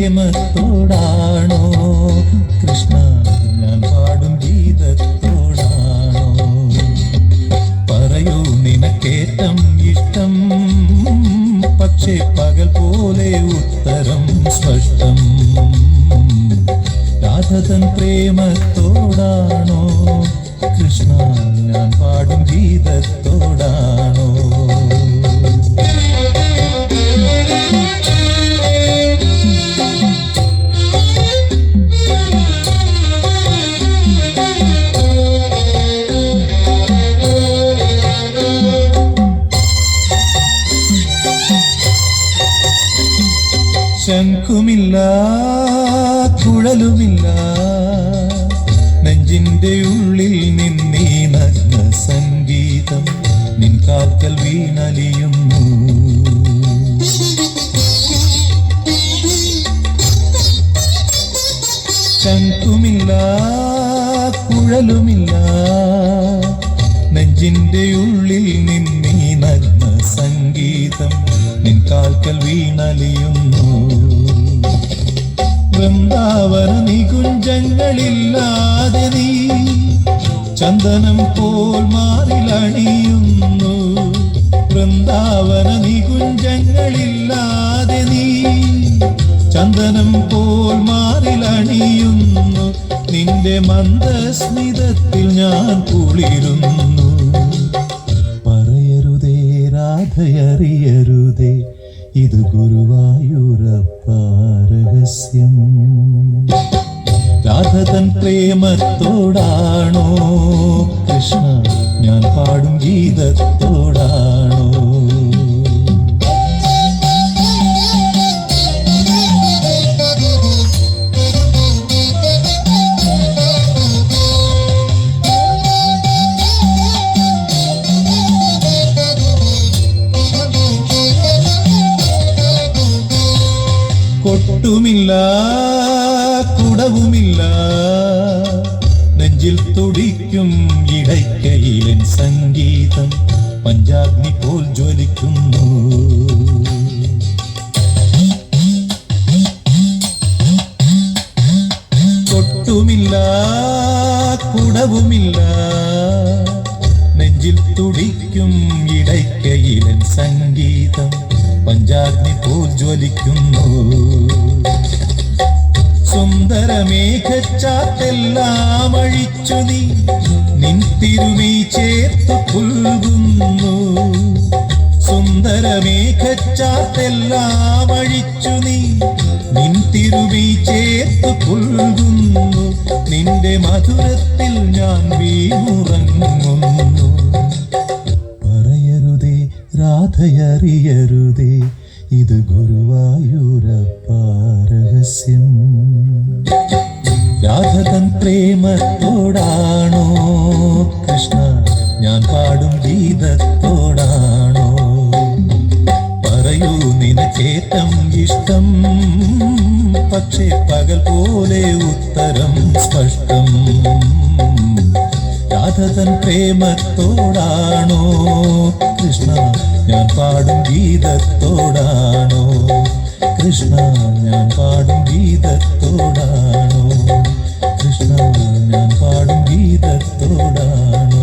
പ്രേമത്തോടാണോ കൃഷ്ണ ഞാൻ പാടും ഗീതത്തോടാണോ? പറയൂ നിനക്കേറ്റം ഇഷ്ടം, പക്ഷേ പകൽ പോലെ ഉത്തരം സ്പഷ്ടം. രാധതൻ പ്രേമത്തോടാണോ കൃഷ്ണ ഞാൻ പാടും ഗീതത്തോടാണോ? ശംഖുമില്ല കുഴലുമില്ല, നെഞ്ചിന്റെ ഉള്ളിൽ നിന്നീ നഗ്ന സംഗീതം നിൻ കാൽക്കൽ വീണലിയുന്നു. ശംഖുമില്ല കുഴലുമില്ല, നെഞ്ചിന്റെ ഉള്ളിൽ നിന്നീ നഗ്ന സംഗീതം നിൻ കാൽക്കൽ വീണലിയുന്നു. വൃന്ദാവന നികുഞ്ചങ്ങളില്ലാതെ നീ ചന്ദനം പോൽ മാറിലണിയുന്നു. വൃന്ദാവന നികുഞ്ചങ്ങളില്ലാതെ നീ ചന്ദനം പോൽ മാറിലണിയുന്നു. നിന്റെ മന്ദസ്മിതത്തിൽ ഞാൻ കുളിരുന്നു. പറയരുതേ രാധയറിയരുതേ, ഇത് ഗുരുവായൂരപ്പ രഹസ്യം. രാധതൻ പ്രേമത്തോടാണോ കൃഷ്ണ ഞാൻ പാടും ഗീതത്തോടാണോ? കൊട്ടുമില്ല കുടവുമില്ല, നെഞ്ചിൽ തുടിക്കും ഇടയ്ക്കയിലൻ സംഗീതം പഞ്ചാഗ്നി പോൽ ജ്വലിക്കുന്നു. കൊട്ടുമില്ല കുടവുമില്ല, നെഞ്ചിൽ തുടിക്കും ഇടയ്ക്കയിലൻ സംഗീതം പഞ്ചാഗ്നി പോൽ ജ്വലിക്കുന്നു. സുന്ദരമേഘച്ചാത്തെല്ലാം അഴിച്ചു നീ നിൻ തിരുമൈ ചേർത്തു പുൽകുന്നു. സുന്ദരമേഘച്ചാത്തെല്ലാം അഴിച്ചു നീ നിൻ തിരുമൈ ചേർത്തു പുൽകുന്നു. നിന്റെ മധുരത്തിൽ ഞാൻ വീണുറങ്ങുന്നു. പറയരുതേ രാധയറിയരുതേ, ഇത് ഗുരുവായൂരപ്പ രഹസ്യം. രാധതൻ പ്രേമത്തോടാണോ കൃഷ്ണ ഞാൻ പാടും ഗീതത്തോടാണോ? പറയൂ നിനക്കേറ്റം ഇഷ്ടം, പക്ഷേ പകൽ പോലെ ഉത്തരം സ്പഷ്ടം. രാധതൻ പ്രേമത്തോടാണോ കൃഷ്ണ ഞാൻ പാടും ഗീതത്തോടാണോ? കൃഷ്ണ ഞാൻ പാടും ഗീതത്തോടാണോ? കൃഷ്ണ ഞാൻ പാടും ഗീതത്തോടാണോ?